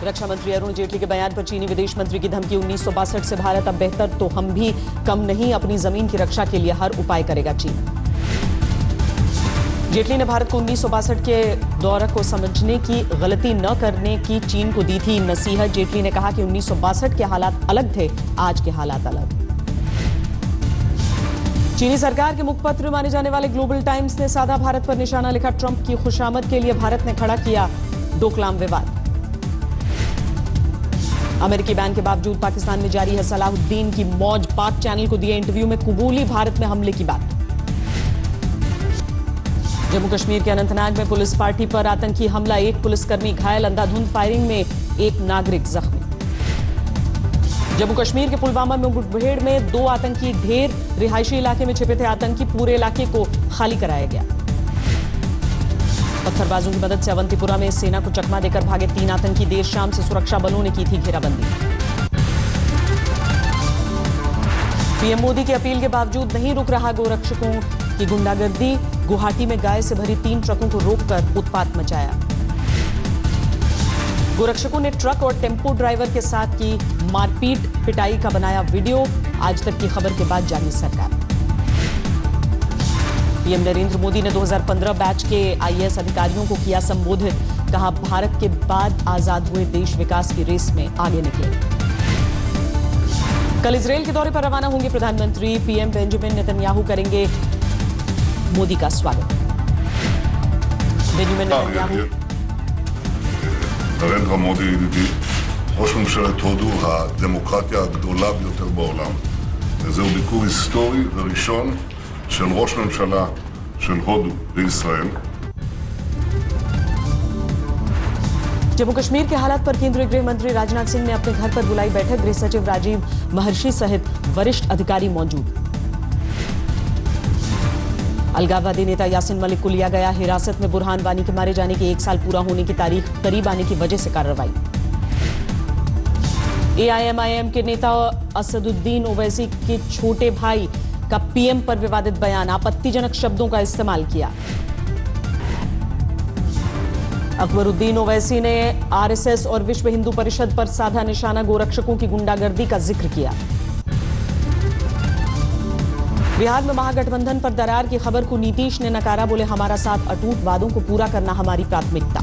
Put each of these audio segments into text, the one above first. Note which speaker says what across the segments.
Speaker 1: रक्षा मंत्री अरुण जेटली के बयान पर चीनी विदेश मंत्री की धमकी। 1962 से भारत अब बेहतर तो हम भी कम नहीं, अपनी जमीन की रक्षा के लिए हर उपाय करेगा चीन। जेटली ने भारत को 1962 के दौर को समझने की गलती न करने की चीन को दी थी नसीहत। जेटली ने कहा कि 1962 के हालात अलग थे, आज के हालात अलग। चीनी सरकार के मुखपत्र माने जाने वाले ग्लोबल टाइम्स ने साधा भारत पर निशाना लिखा। ट्रंप की खुशामद के लिए भारत ने खड़ा किया डोकलाम विवाद। अमेरिकी बैन के बावजूद पाकिस्तान में जारी है सलाहुद्दीन की मौज। पाक चैनल को दिए इंटरव्यू में कबूली भारत में हमले की बात। जम्मू कश्मीर के अनंतनाग में पुलिस पार्टी पर आतंकी हमला, एक पुलिसकर्मी घायल। अंधाधुंध फायरिंग में एक नागरिक जख्मी। जम्मू कश्मीर के पुलवामा में मुठभेड़ में 2 आतंकी ढेर। रिहायशी इलाके में छिपे थे आतंकी, पूरे इलाके को खाली कराया गया। पत्थरबाजों की मदद से अवंतीपुरा में सेना को चकमा देकर भागे 3 आतंकी। देर शाम से सुरक्षा बलों ने की थी घेराबंदी। पीएम मोदी की अपील के बावजूद नहीं रुक रहा गोरक्षकों की गुंडागर्दी। गुवाहाटी में गाय से भरी 3 ट्रकों को रोककर उत्पात मचाया। गोरक्षकों ने ट्रक और टेम्पो ड्राइवर के साथ की मारपीट पिटाई का बनाया वीडियो। आज तक की खबर के बाद जागी सरकार। पीएम नरेंद्र मोदी ने 2015 बैच के आईएएस अधिकारियों को किया संबोधित। कहा, भारत के बाद आजाद हुए देश विकास की रेस में आगे निकले। कल इजरायल के दौरे पर रवाना होंगे प्रधानमंत्री। पीएम बेंजामिन नेतन्याहू करेंगे मोदी का स्वागत। Benjamin Netanyahu
Speaker 2: נרנדרה מודי ידידי, ראש ממשלת הודו, הדמוקרטיה הגדולה ביותר בעולם. זהו ביקור היסטורי וראשון של ראש ממשלה של הודו בישראל.
Speaker 1: जम्मू कश्मीर के हालात पर केंद्रीय गृह मंत्री राजनाथ सिंह ने अपने घर पर बुलाई बैठक। गृह सचिव राजीव महर्षि सहित वरिष्ठ अधिकारी मौजूद। अलगाववादी नेता यासिन मलिक को लिया गया हिरासत में। बुरहान वानी के मारे जाने के 1 साल पूरा होने की तारीख करीब आने की वजह से कार्रवाई। एआईएमआईएम के नेता असदुद्दीन ओवैसी के छोटे भाई का पीएम पर विवादित बयान, आपत्तिजनक शब्दों का इस्तेमाल किया। अकबरुद्दीन ओवैसी ने आरएसएस और विश्व हिंदू परिषद पर साधा निशाना। गोरक्षकों की गुंडागर्दी का जिक्र किया। बिहार में महागठबंधन पर दरार की खबर को नीतीश ने नकारा। बोले, हमारा साथ अटूट, वादों को पूरा करना हमारी प्राथमिकता।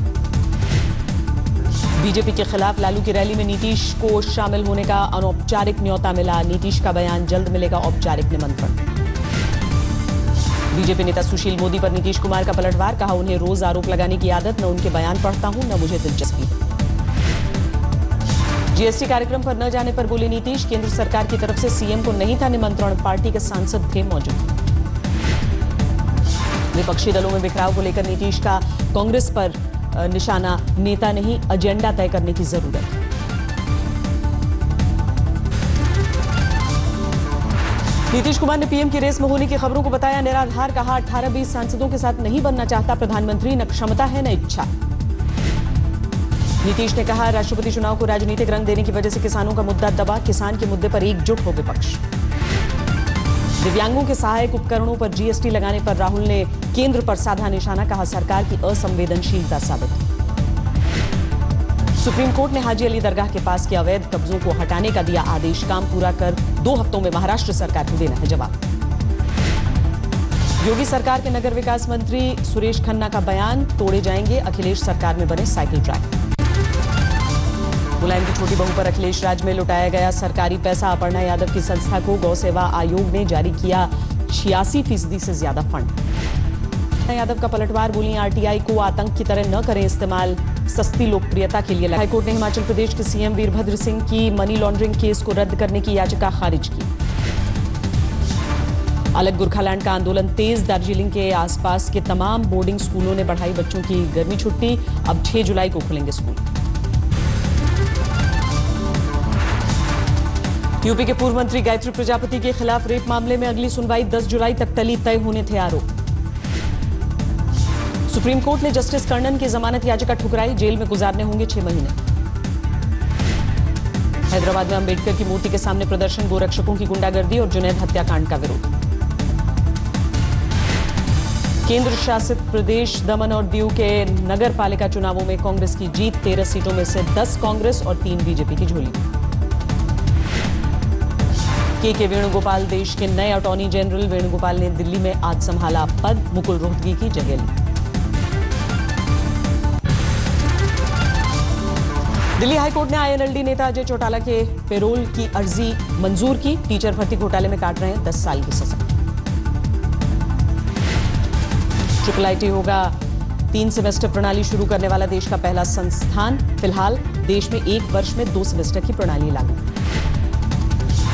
Speaker 1: बीजेपी के खिलाफ लालू की रैली में नीतीश को शामिल होने का अनौपचारिक न्योता मिला। नीतीश का बयान, जल्द मिलेगा औपचारिक निमंत्रण। बीजेपी नेता सुशील मोदी पर नीतीश कुमार का पलटवार। कहा, उन्हें रोज आरोप लगाने की आदत, न उनके बयान पढ़ता हूं न मुझे दिलचस्पी है। जीएसटी कार्यक्रम पर न जाने पर बोले नीतीश, केंद्र सरकार की तरफ से सीएम को नहीं था निमंत्रण, पार्टी के सांसद थे मौजूद। विपक्षी दलों में बिखराव को लेकर नीतीश का कांग्रेस पर निशाना, नेता नहीं एजेंडा तय करने की जरूरत। नीतीश कुमार ने पीएम की रेस में होने की खबरों को बताया निराधार। कहा, 18-20 सांसदों के साथ नहीं बनना चाहता प्रधानमंत्री, न क्षमता है न इच्छा। नीतीश ने कहा, राष्ट्रपति चुनाव को राजनीतिक रंग देने की वजह से किसानों का मुद्दा दबा। किसान के मुद्दे पर एकजुट हो विपक्ष। दिव्यांगों के सहायक उपकरणों पर जीएसटी लगाने पर राहुल ने केंद्र पर साधा निशाना। कहा, सरकार की असंवेदनशीलता साबित। सुप्रीम कोर्ट ने हाजी अली दरगाह के पास के अवैध कब्जों को हटाने का दिया आदेश। काम पूरा कर 2 हफ्तों में महाराष्ट्र सरकार को देना है जवाब। योगी सरकार के नगर विकास मंत्री सुरेश खन्ना का बयान, तोड़े जाएंगे अखिलेश सरकार में बने साइकिल ट्रैक। मुलायम की छोटी बहू पर अखिलेश राज में लुटाया गया सरकारी पैसा। अपर्णा यादव की संस्था को गौ सेवा आयोग ने जारी किया 86% से ज्यादा फंड। यादव का पलटवार, बोली आरटीआई को आतंक की तरह न करें इस्तेमाल, सस्ती लोकप्रियता के लिए। हाईकोर्ट ने हिमाचल प्रदेश के सीएम वीरभद्र सिंह की मनी लॉन्ड्रिंग केस को रद्द करने की याचिका खारिज की। अलग गोरखालैंड का आंदोलन तेज। दार्जिलिंग के आसपास के तमाम बोर्डिंग स्कूलों ने बढ़ाई बच्चों की गर्मी छुट्टी। अब 6 जुलाई को खुलेंगे स्कूल। यूपी के पूर्व मंत्री गायत्री प्रजापति के खिलाफ रेप मामले में अगली सुनवाई 10 जुलाई तक टली, तय होने थे आरोप। सुप्रीम कोर्ट ने जस्टिस कर्णन की जमानत याचिका ठुकराई। जेल में गुजारने होंगे 6 महीने। हैदराबाद में अंबेडकर की मूर्ति के सामने प्रदर्शन। गोरक्षकों की गुंडागर्दी और जुनैद हत्याकांड का विरोध। केंद्र शासित प्रदेश दमन और दीव के नगर पालिका चुनावों में कांग्रेस की जीत। 13 सीटों में से 10 कांग्रेस और 3 बीजेपी की झोली। के वेणुगोपाल देश के नए अटॉर्नी जनरल। वेणुगोपाल ने दिल्ली में आज संभाला पद, मुकुल रोहतगी की जगह ली। दिल्ली हाईकोर्ट ने आईएनएलडी नेता अजय चौटाला के पेरोल की अर्जी मंजूर की। टीचर भर्ती घोटाले में काट रहे हैं 10 साल की सजा। IIIT होगा 3 सेमेस्टर प्रणाली शुरू करने वाला देश का पहला संस्थान। फिलहाल देश में 1 वर्ष में 2 सेमेस्टर की प्रणाली लागू।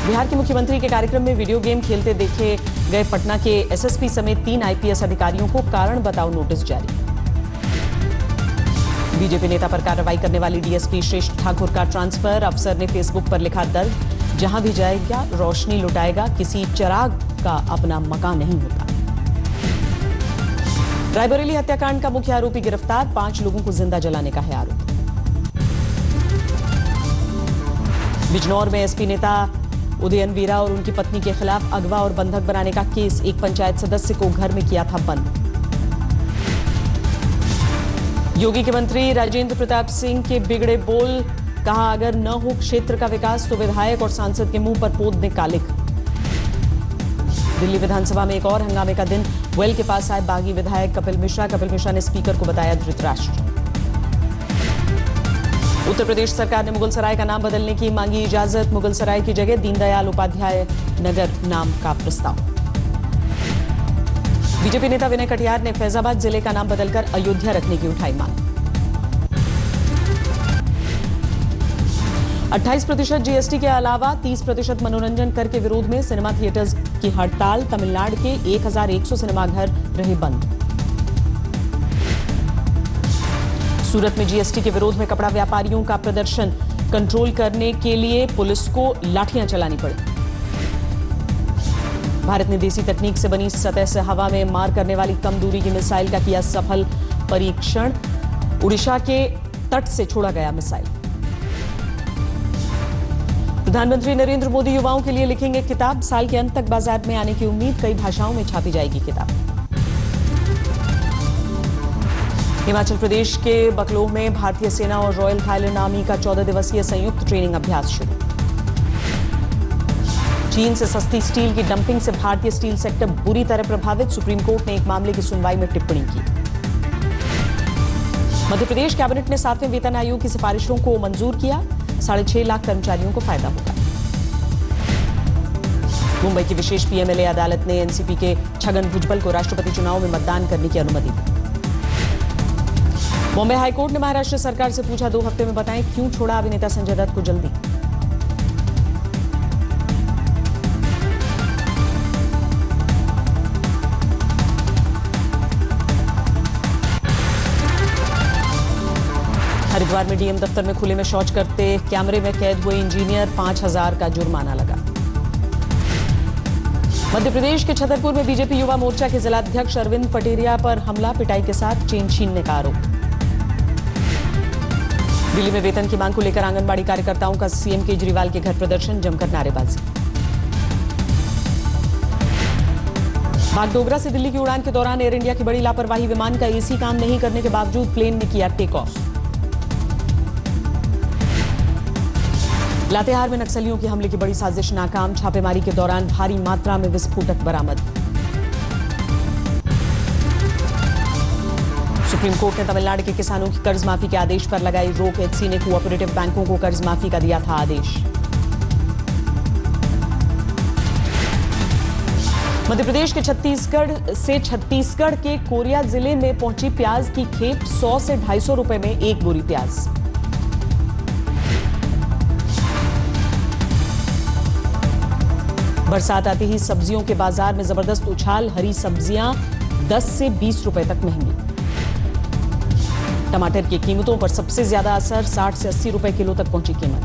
Speaker 1: बिहार के मुख्यमंत्री के कार्यक्रम में वीडियो गेम खेलते देखे गए पटना के एसएसपी समेत 3 आईपीएस अधिकारियों को कारण बताओ नोटिस जारी। बीजेपी नेता पर कार्रवाई करने वाली डीएसपी श्रेष्ठ ठाकुर का ट्रांसफर। अफसर ने फेसबुक पर लिखा दर्ज, जहां भी जाएगा रोशनी लुटाएगा, किसी चिराग का अपना मकान नहीं होता। रायबरेली हत्याकांड का मुख्य आरोपी गिरफ्तार। 5 लोगों को जिंदा जलाने का है आरोप। बिजनौर में एसपी नेता उदयन वीरा और उनकी पत्नी के खिलाफ अगवा और बंधक बनाने का केस। एक पंचायत सदस्य को घर में किया था बंद। योगी के मंत्री राजेंद्र प्रताप सिंह के बिगड़े बोल। कहा, अगर न हो क्षेत्र का विकास तो विधायक और सांसद के मुंह पर पोत दें कालिक। दिल्ली विधानसभा में एक और हंगामे का दिन। वेल के पास आए बागी विधायक कपिल मिश्रा। कपिल मिश्रा ने स्पीकर को बताया धृतराष्ट्र। उत्तर प्रदेश सरकार ने मुगलसराय का नाम बदलने की मांगी इजाजत। मुगलसराय की जगह दीनदयाल उपाध्याय नगर नाम का प्रस्ताव। बीजेपी नेता विनय कटियार ने फैजाबाद जिले का नाम बदलकर अयोध्या रखने की उठाई मांग। 28% जीएसटी के अलावा 30% मनोरंजन कर के विरोध में सिनेमा थिएटर्स की हड़ताल। तमिलनाडु के 1100 सिनेमाघर रहे बंद। सूरत में जीएसटी के विरोध में कपड़ा व्यापारियों का प्रदर्शन। कंट्रोल करने के लिए पुलिस को लाठियां चलानी पड़ी। भारत ने देसी तकनीक से बनी सतह से हवा में मार करने वाली कम दूरी की मिसाइल का किया सफल परीक्षण। उड़ीसा के तट से छोड़ा गया मिसाइल। प्रधानमंत्री नरेंद्र मोदी युवाओं के लिए लिखेंगे किताब। साल के अंत तक बाजार में आने की उम्मीद। कई भाषाओं में छापी जाएगी किताब। हिमाचल प्रदेश के बकलोह में भारतीय सेना और रॉयल थाईलैंड आर्मी का 14 दिवसीय संयुक्त ट्रेनिंग अभ्यास शुरू। चीन से सस्ती स्टील की डंपिंग से भारतीय स्टील सेक्टर बुरी तरह प्रभावित। सुप्रीम कोर्ट ने एक मामले की सुनवाई में टिप्पणी की। मध्य प्रदेश कैबिनेट ने 7वें वेतन आयोग की सिफारिशों को मंजूर किया। 6.5 लाख कर्मचारियों को फायदा होगा। मुंबई की विशेष पीएमएलए अदालत ने एनसीपी के छगन भुजबल को राष्ट्रपति चुनाव में मतदान करने की अनुमति दी। बॉम्बे हाईकोर्ट ने महाराष्ट्र सरकार से पूछा, 2 हफ्ते में बताएं क्यों छोड़ा अभिनेता संजय दत्त को जल्दी। हरिद्वार में डीएम दफ्तर में खुले में शौच करते कैमरे में कैद हुए इंजीनियर। 5000 का जुर्माना लगा। मध्य प्रदेश के छतरपुर में बीजेपी युवा मोर्चा के जिलाध्यक्ष अरविंद पटेरिया पर हमला, पिटाई के साथ चेन छीनने का आरोप। दिल्ली में वेतन की मांग को लेकर आंगनबाड़ी कार्यकर्ताओं का सीएम केजरीवाल के घर प्रदर्शन, जमकर नारेबाजी। बागडोगरा से दिल्ली की उड़ान के दौरान एयर इंडिया की बड़ी लापरवाही। विमान का एसी काम नहीं करने के बावजूद प्लेन ने किया टेक ऑफ। लातेहार में नक्सलियों के हमले की बड़ी साजिश नाकाम। छापेमारी के दौरान भारी मात्रा में विस्फोटक बरामद। सुप्रीम कोर्ट ने तमिलनाडु के किसानों की कर्ज माफी के आदेश पर लगाई रोक। एचसी ने कोऑपरेटिव बैंकों को कर्ज माफी का दिया था आदेश। मध्य प्रदेश के छत्तीसगढ़ के कोरिया जिले में पहुंची प्याज की खेप। 100 से 250 रुपए में 1 बोरी प्याज। बरसात आते ही सब्जियों के बाजार में जबरदस्त उछाल। हरी सब्जियां 10 से 20 रुपए तक महंगी। टमाटर की कीमतों पर सबसे ज्यादा असर। 60 से 80 रुपए किलो तक पहुंची कीमत।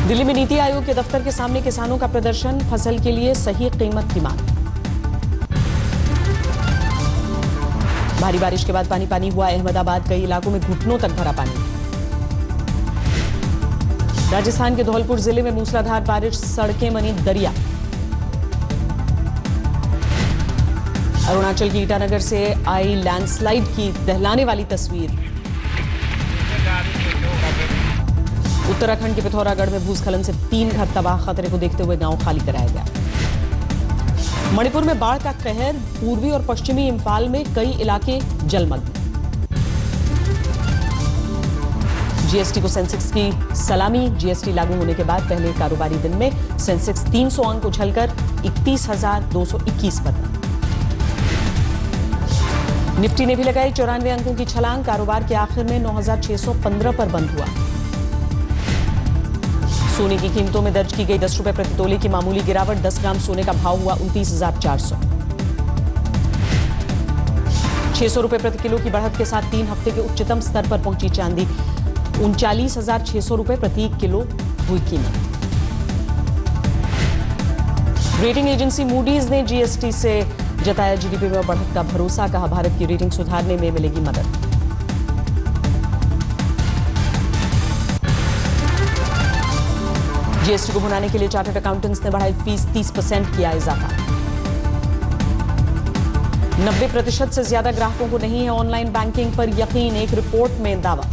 Speaker 1: दिल्ली में नीति आयोग के दफ्तर के सामने किसानों का प्रदर्शन। फसल के लिए सही कीमत की मांग। भारी बारिश के बाद पानी पानी हुआ अहमदाबाद। कई इलाकों में घुटनों तक भरा पानी। राजस्थान के धौलपुर जिले में मूसलाधार बारिश, सड़कें बनी दरिया। अरुणाचल की ईटानगर से आई लैंडस्लाइड की दहलाने वाली तस्वीर। उत्तराखंड के पिथौरागढ़ में भूस्खलन से 3 घर तबाह, खतरे को देखते हुए गांव खाली कराया गया। मणिपुर में बाढ़ का कहर, पूर्वी और पश्चिमी इम्फाल में कई इलाके जलमग्न। जीएसटी को सेंसेक्स की सलामी। जीएसटी लागू होने के बाद पहले कारोबारी दिन में सेंसेक्स 300 अंक उछलकर 31,221 पर। निफ्टी ने भी लगाई 94 अंकों की छलांग, कारोबार के आखिर में 9,615 पर बंद हुआ। सोने की कीमतों में दर्ज की गई 10 रुपए प्रति तोले की मामूली गिरावट, 10 ग्राम सोने का भाव हुआ 29,400। 600 रुपए प्रति किलो की बढ़त के साथ 3 हफ्ते के उच्चतम स्तर पर पहुंची चांदी, 39,600 रुपए प्रति किलो हुई कीमत। रेटिंग एजेंसी मूडीज ने जीएसटी से जताया जीडीपी में बढ़त का भरोसा, कहा भारत की रेटिंग सुधारने में मिलेगी मदद। जीएसटी को भुनाने के लिए चार्टर्ड अकाउंटेंट्स ने बढ़ाई फीस, 30% किया इजाफा। 90% से ज्यादा ग्राहकों को नहीं है ऑनलाइन बैंकिंग पर यकीन, एक रिपोर्ट में दावा।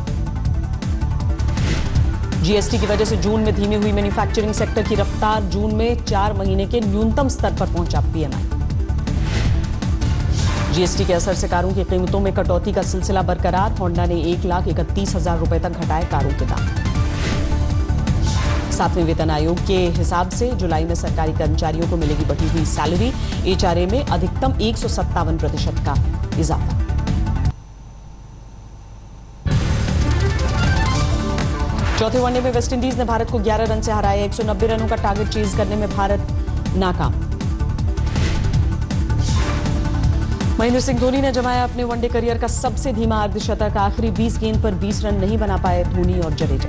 Speaker 1: जीएसटी की वजह से जून में धीमी हुई मैन्युफैक्चरिंग सेक्टर की रफ्तार, जून में 4 महीने के न्यूनतम स्तर पर पहुंचा पीएमआई। जीएसटी के असर से कारों की कीमतों में कटौती का सिलसिला बरकरार, होंडा ने 1,31,000 रुपए तक घटाए कारों के दाम। 7वें वेतन आयोग के हिसाब से जुलाई में सरकारी कर्मचारियों को मिलेगी बढ़ी हुई सैलरी, एचआरए में अधिकतम 157% का इजाफा। चौथे वनडे में वेस्टइंडीज ने भारत को 11 रन से हराया, 190 रनों का टारगेट चेज करने में भारत नाकाम। महेंद्र सिंह धोनी ने जमाया अपने वनडे करियर का सबसे धीमा अर्धशतक, आखिरी 20 गेंद पर 20 रन नहीं बना पाए धोनी और जडेजा।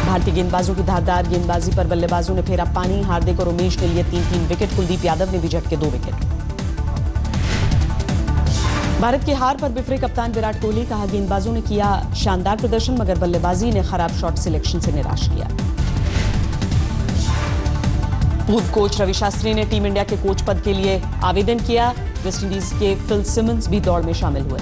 Speaker 1: भारतीय गेंदबाजों की धारदार गेंदबाजी पर बल्लेबाजों ने फेरा पानी, हार्दिक और उमेश ने लिए 3-3 विकेट, कुलदीप यादव ने भी झटके 2 विकेट। भारत की हार पर बिफरे कप्तान विराट कोहली, कहा गेंदबाजों ने किया शानदार प्रदर्शन मगर बल्लेबाजी ने खराब शॉट सिलेक्शन से निराश किया। पूर्व कोच रवि शास्त्री ने टीम इंडिया के कोच पद के लिए आवेदन किया, वेस्टइंडीज के फिल सिमंस भी दौड़ में शामिल हुए।